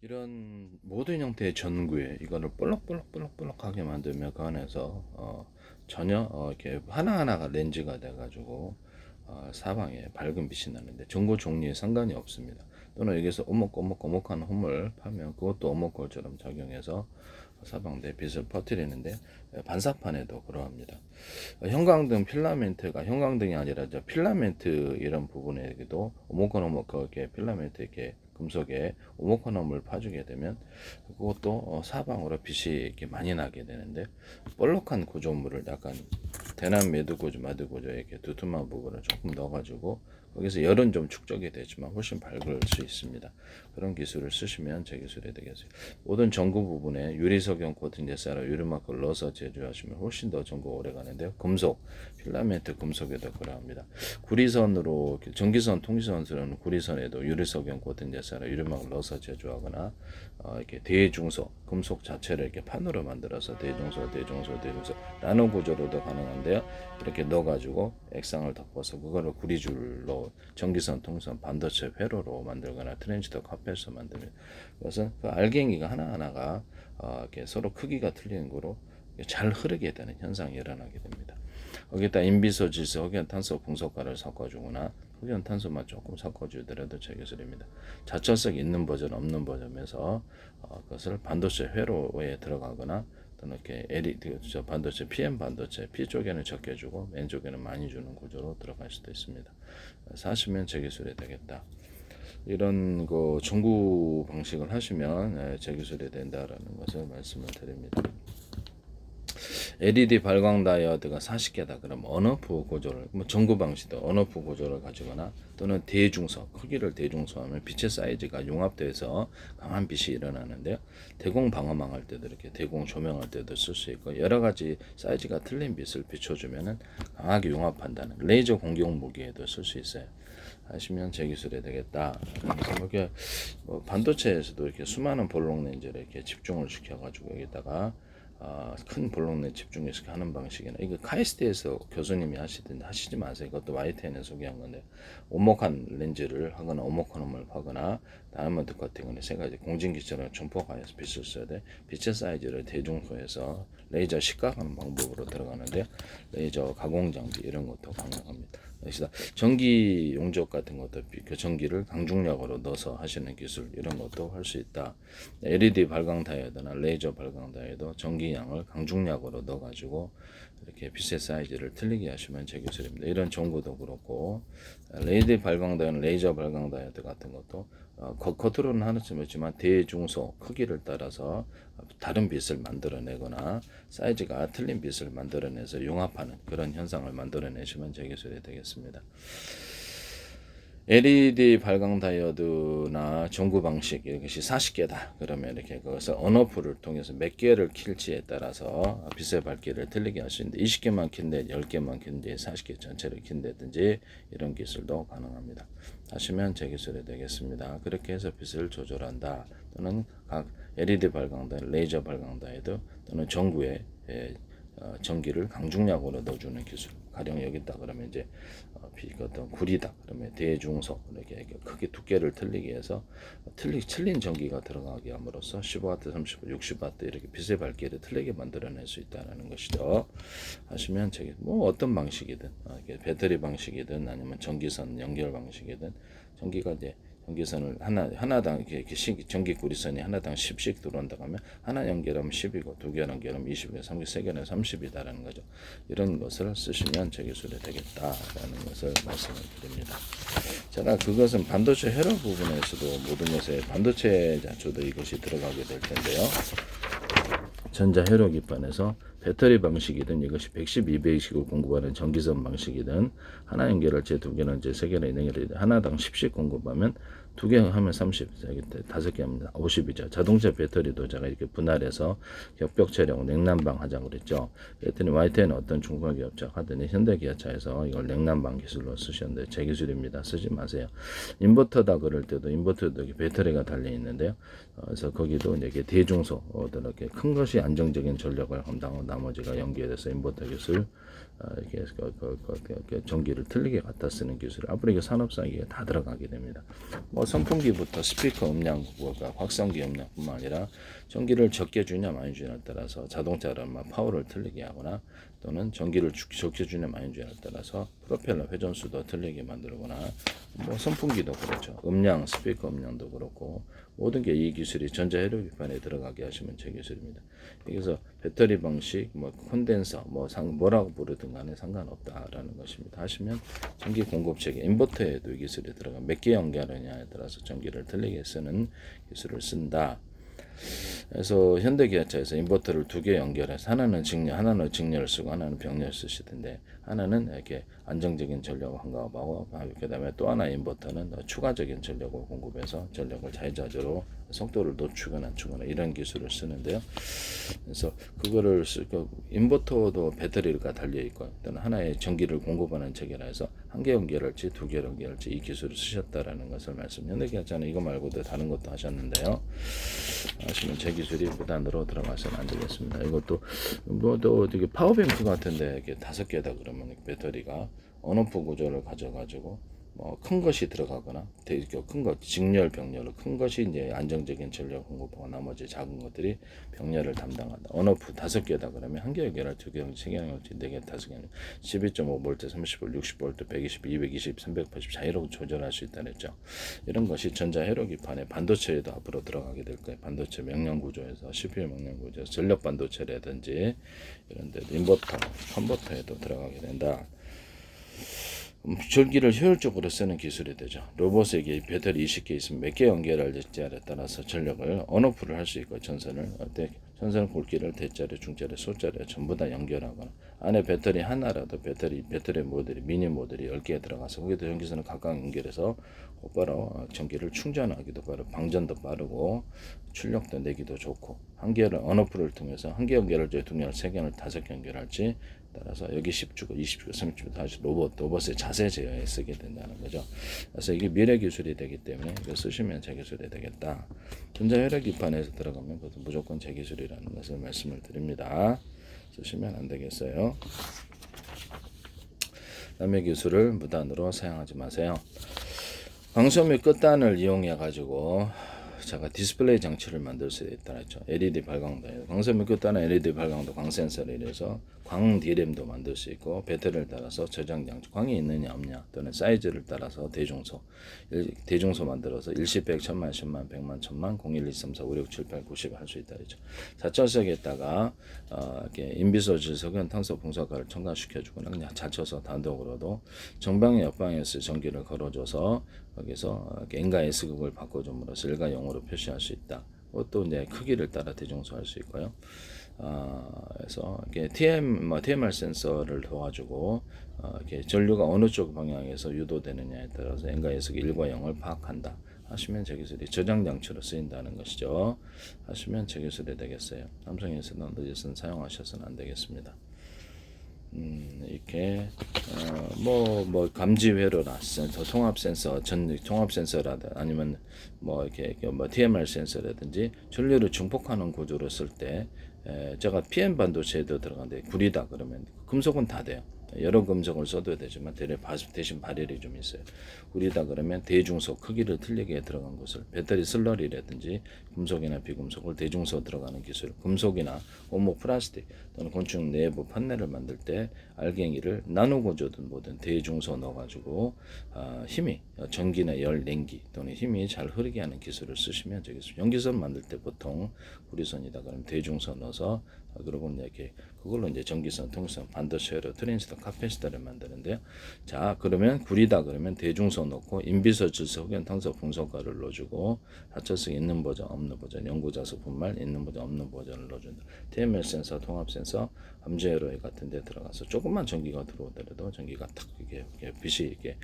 이런 모든 형태의 전구에 이거를 볼록볼록볼록볼록하게 만들면 그 안에서 전혀 이렇게 하나하나가 렌즈가 돼가지고 사방에 밝은 빛이 나는데 전구 종류에 상관이 없습니다. 또는 여기서 오목오목오목한 홈을 파면 그것도 오목골처럼 작용해서 사방대 빛을 퍼뜨리는데 반사판에도 그러합니다. 형광등 필라멘트가 형광등이 아니라 저 필라멘트 이런 부분에도 오목한 그렇게 필라멘트 이렇게 금속에 오목한홈을 파주게 되면 그것도 사방으로 빛이 이렇게 많이 나게 되는데 볼록한 구조물을 약간 대남 매드 구조 마드 구조 이렇게 두툼한 부분을 조금 넣어가지고 거기서 열은 좀 축적이 되지만 훨씬 밝을 수 있습니다. 그런 기술을 쓰시면 제 기술이 되겠어요. 모든 전구 부분에 유리석용 코팅 제사로 유리막을 넣어서 제조하시면 훨씬 더 전구가 오래 가는데요. 금속, 필라멘트 금속에도 그러합니다. 구리선으로 전기선, 통지선으로는 구리선에도 유리석용 코팅 제사로 유리막을 넣어서 제조하거나 이렇게 대중소, 금속 자체를 이렇게 판으로 만들어서 대중소 나노 구조로도 가능한데요. 이렇게 넣어가지고 액상을 덮어서 그거를 구리줄로 전기선, 통선, 반도체 회로로 만들거나 트랜지스터 카펫으로 만들면 그것은 그 알갱이가 하나하나가 이렇게 서로 크기가 틀리는 거로 잘 흐르게 되는 현상이 일어나게 됩니다. 거기다 인비소, 질소, 흑연탄소, 풍속가를 섞어주거나 흑연탄소만 조금 섞어주더라도 제 기술입니다. 자철석 있는 버전, 없는 버전에서 그것을 반도체 회로에 들어가거나 또는 이렇게 LED 반도체, PM 반도체, P 쪽에는 적게 주고 N 쪽에는 많이 주는 구조로 들어갈 수도 있습니다. 사시면 제 기술이 되겠다. 이런 거 중구 방식을 하시면 제 기술이 된다라는 것을 말씀을 드립니다. LED 발광 다이오드가 40개다. 그럼 언오프 구조를 전구 방식도 언오프 구조를 가지거나 또는 대중소 크기를 대중소하면 빛의 사이즈가 융합돼서 강한 빛이 일어나는데요. 대공 방어망 할 때도 이렇게 대공 조명할 때도 쓸 수 있고 여러 가지 사이즈가 틀린 빛을 비춰주면은 강하게 융합한다는 레이저 공격 무기에도 쓸 수 있어요. 하시면 제 기술이 되겠다. 그래서 이렇게 반도체에서도 이렇게 수많은 볼록 렌즈를 이렇게 집중을 시켜가지고 여기다가 큰 볼록내 집중해서 하는 방식이나 이거 카이스트에서 교수님이 하시지 마세요. 이것도 YTN에 소개한 건데 오목한 렌즈를 하거나 오목한 홈을 하거나 다이아몬드 커팅을 세 가지 공진기처럼 점포가해서 빛을 써야 돼. 빛의 사이즈를 대중소해서 레이저 식각하는 방법으로 들어가는데 레이저 가공 장비 이런 것도 가능합니다. 역시나 전기 용접 같은 것도 그 전기를 강중력으로 넣어서 하시는 기술 이런 것도 할 수 있다. LED 발광 다이오드나 레이저 발광 다이오드 전기량을 강중력으로 넣어가지고 이렇게 빛의 사이즈를 틀리게 하시면 제 기술입니다. 이런 전구도 그렇고 LED 발광 다이오드, 레이저 발광 다이오드 같은 것도 겉으로는 하나쯤 있지만 대중소 크기를 따라서 다른 빛을 만들어내거나 사이즈가 틀린 빛을 만들어내서 융합하는 그런 현상을 만들어내시면 제 기술이 되겠습니다. LED 발광 다이오드나 전구 방식 이것이 40개다. 그러면 이렇게 그것을 언오프를 통해서 몇 개를 킬지에 따라서 빛의 밝기를 틀리게 할 수 있는데 20개만 킨데 10개만 킨데 40개 전체를 킨다든지 이런 기술도 가능합니다. 하시면 제 기술이 되겠습니다. 그렇게 해서 빛을 조절한다. 또는 각 LED 발광 다이오드, 레이저 발광 다이오드 또는 전구에 전기를 강중력으로 넣어주는 기술. 가령 여기 있다 그러면 이제 어떤 구리다 그러면 대중소 이렇게 크게 두께를 틀리게 해서 틀린 전기가 들어가게 함으로써 15W, 30W, 60W 이렇게 빛의 밝기를 틀리게 만들어낼 수 있다는 것이죠. 하시면 뭐 어떤 방식이든 배터리 방식이든 아니면 전기선 연결 방식이든 전기가 이제 전기선을 하나당 이렇게 전기 구리선이 하나당 10씩 들어온다고 하면 하나 연결하면 10이고 두 개 연결하면 20이고 3개 세 개는 30이다라는 거죠. 이런 것을 쓰시면 제 기술이 되겠다라는 것을 말씀을 드립니다. 제가 그것은 반도체 회로 부분에서도 모든 것에 반도체 자초도 이것이 들어가게 될 텐데요. 전자 회로 기판에서 배터리 방식이든 이것이 110, 200씩을 공급하는 전기선 방식이든 하나 연결할 때 두 개는 이제 세 개는 연결이 하나당 10씩 공급하면 두 개 하면 30, 다섯 개 하면 50이죠. 자동차 배터리도 제가 이렇게 분할해서 격벽 촬영 냉난방 하자고 그랬죠. 그랬더니 YTN은 어떤 중소기업자 하더니 현대기아차에서 이걸 냉난방 기술로 쓰셨는데 제 기술입니다. 쓰지 마세요. 인버터다 그럴 때도 인버터도 배터리가 달려 있는데요. 그래서 거기도 이렇게 대중소 이렇게 큰 것이 안정적인 전력을 감당하고 나머지가 연결해서 인버터 기술 이렇게 전기를 틀리게 갖다 쓰는 기술 앞으로 이게 산업사기에 다 들어가게 됩니다. 뭐 선풍기부터 스피커 음량, 확성기 음량뿐만 아니라 전기를 적게 주냐 많이 주냐에 따라서 자동차를 파워를 틀리게 하거나 또는 전기를 적게 주냐 많이 주냐에 따라서 프로펠러 회전수도 틀리게 만들거나 뭐 선풍기도 그렇죠. 음량, 스피커 음량도 그렇고 모든 게 이 기술이 전자회로 기판에 들어가게 하시면 제 기술입니다. 그래서 배터리 방식, 뭐 콘덴서, 뭐라고 부르든 간에 상관없다라는 것입니다. 하시면 전기 공급 체계, 인버터에도 이 기술이 들어가 몇 개 연결하냐에 따라서 전기를 틀리게 쓰는 기술을 쓴다. 그래서 현대기아차에서 인버터를 두 개 연결해서 하나는 직렬을 쓰고 하나는 병렬을 쓰시던데 하나는 이렇게 안정적인 전력을 공급하고 그다음에 또 하나 인버터는 추가적인 전력을 공급해서 전력을 자유자재로 속도를 높이거나 낮추거나 이런 기술을 쓰는데요. 그래서 그거를 인버터도 배터리가 달려 있고 또는 하나의 전기를 공급하는 체계라 해서 한 개 연결할지 두 개 연결할지 이 기술을 쓰셨다라는 것을 현대기아차는 이거 말고도 다른 것도 하셨는데요. 하시면 제 기술이 무단으로 들어가서는 안 되겠습니다. 이것도 뭐또 되게 파워뱅크 같은데 이렇게 5개다 그러면 배터리가 온오프 구조를 가져가지고 뭐 큰 것이 들어가거나 되게 큰 것, 직렬 병렬로 큰 것이 이제 안정적인 전력 공급하고 나머지 작은 것들이 병렬을 담당한다. 온오프 5개다 그러면 한 개 연결할 2개, 3개 연결할 4개, 5개, 12.5V, 30V, 60V, 120, 220, 380 자유롭게 조절할 수 있다 그랬죠. 이런 것이 전자회로 기판에 반도체에도 앞으로 들어가게 될 거예요. 반도체 명령 구조에서 CPU 명령 구조에서 전력 반도체라든지 이런 데 인버터, 컨버터에도 들어가게 된다. 전기를 효율적으로 쓰는 기술이 되죠. 로봇에게 배터리 20개 있으면 몇 개 연결할지에 따라서 전력을 온오프를 할 수 있고 전선을 굵기를 대자리, 중자리, 소자리 전부 다 연결하거나 안에 배터리 하나라도 배터리 모듈이 미니 모듈이 10개 들어가서 거기도 전기선을 각각 연결해서 곧바로 전기를 충전하기도 빠르고 방전도 빠르고 출력도 내기도 좋고 한 개를 온오프를 통해서 한 개 연결할지 두 개를 세 개를 5개 연결할지 따라서 여기 10주고 20주고 30주고 다시 로봇의 자세 제어에 쓰게 된다는 거죠. 그래서 이게 미래 기술이 되기 때문에 이거 쓰시면 제 기술이 되겠다. 전자혈액 기판에서 들어가면 그것도 무조건 제 기술이라는 것을 말씀을 드립니다. 쓰시면 안 되겠어요. 남의 기술을 무단으로 사용하지 마세요. 광소미 끝단을 이용해 가지고 제가 디스플레이 장치를 만들 수 있다 했죠. LED 발광도 광소미 끝단은 LED 발광도 광 센서를 이래서 광 D램도 만들 수 있고 배터리를 따라서 저장 장치 광이 있느냐 없냐 또는 사이즈를 따라서 대중소 만들어서 일시 100, 1000만, 10만, 100만, 1000만, 01, 2, 3, 4, 5, 6, 7, 8, 90 할 수 있다 했죠. 자철석에다가 이렇게 인비소질 석연 탄소 분석가를 첨가시켜주거나 그냥 자쳐서 단독으로도 정방의 옆방에서 전기를 걸어줘서 거기서 N과 S극을 바꿔줌으로써 1과 0으로 표시할 수 있다. 또 이제 크기를 따라 대중소할 수 있고요. 그래서 이렇게 TMR 센서를 도와주고 이렇게 전류가 어느 쪽 방향에서 유도되느냐에 따라서 N과 S극 1과 0을 파악한다. 하시면 제 기술이 저장 장치로 쓰인다는 것이죠. 하시면 제 기술이 되겠어요. 삼성에서는 늦어서는 사용하셔서는 안 되겠습니다. 이렇게 감지 회로나 센서, 통합 센서라든 아니면 이렇게 TMR 센서라든지 전류를 증폭하는 구조로 쓸 때 제가 PM 반도체에도 들어가는데 구리다 그러면 금속은 다 돼요. 여러 금속을 써도 되지만 대신 발열이 좀 있어요. 구리다 그러면 대중소 크기를 틀리게 들어간 것을 배터리 슬러리라든지 금속이나 비금속을 대중소 들어가는 기술, 금속이나 원목 플라스틱 또는 건축 내부 판넬을 만들 때 알갱이를 나노 구조든 뭐든 대중소 넣어가지고 힘이 전기나 열, 냉기 또는 힘이 잘 흐르게 하는 기술을 쓰시면 되겠습니다. 연기선 만들 때 보통 구리선이다 그러면 대중소 넣어서 그러고 이렇게 그걸로 이제 전기선, 통선, 반도체로 트랜지스터, 카패시터를 만드는데요. 자, 그러면 구리다 그러면 대중소 넣고 인비소, 질소, 흑연, 탄소, 분석가를 넣어주고 하철성 있는 버전, 없는 버전, 연구자소 분말 있는 버전, 없는 버전을 넣어준다. TMS 센서, 통합 센서, 함재회로 같은 데 들어가서 조금만 전기가 들어오더라도 전기가 탁 이게 빛이 이게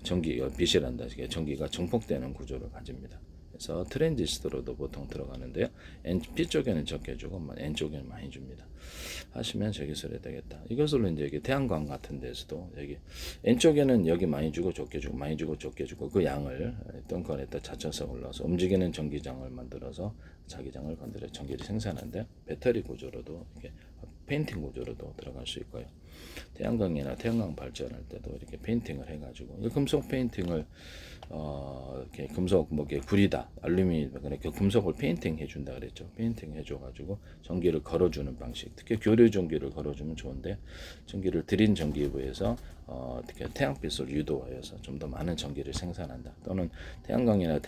전기가 빛이란다. 이게 전기가 증폭되는 구조를 가집니다. 그래서 트랜지스터로도 보통 들어가는데요. P 쪽에는 적게 주고 N 쪽에는 많이 줍니다. 하시면 제 기술이 되겠다. 이것으로 이제 이게 태양광 같은 데서도 여기 N 쪽에는 여기 많이 주고 적게 주고 많이 주고 적게 주고 그 양을 덩컨에다 자천성을 넣어서 움직이는 전기장을 만들어서 자기장을 건드려 전기를 생산하는데 배터리 구조로도 이렇게 페인팅 구조로도 들어갈 수 있고요. 태양광이나 태양광 발전할 때도 이렇게 페인팅을 해가지고 이 금속 페인팅을 이렇게 금속 뭐게 구리다 알루미늄 그러니까 금속을 페인팅 해준다 그랬죠. 페인팅 해줘가지고 전기를 걸어주는 방식. 특히 교류 전기를 걸어주면 좋은데 전기를 드린 전기부에서 어떻게 태양빛을 유도하여서 좀 더 많은 전기를 생산한다. 또는 태양광이나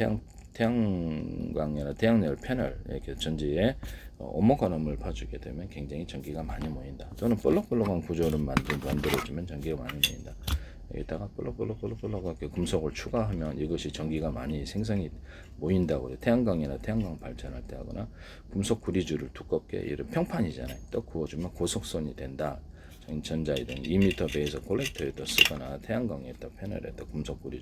태양광이나 태양열 패널 이렇게 전지에 오목가름을 파주게 되면 굉장히 전기가 많이 모인다. 또는 볼록볼록한 구조를 만들어주면 전기가 많이 모인다. 여기다가 볼록볼록하게 금속을 추가하면 이것이 전기가 많이 생성이 모인다고 해요. 태양광이나 태양광 발전할 때 하거나 금속 구리줄을 두껍게 이런 평판이잖아요. 또 구워주면 고속선이 된다. 전자이든 2m 배에서 콜렉터에도 쓰거나 태양광에도 패널에도 금속 구리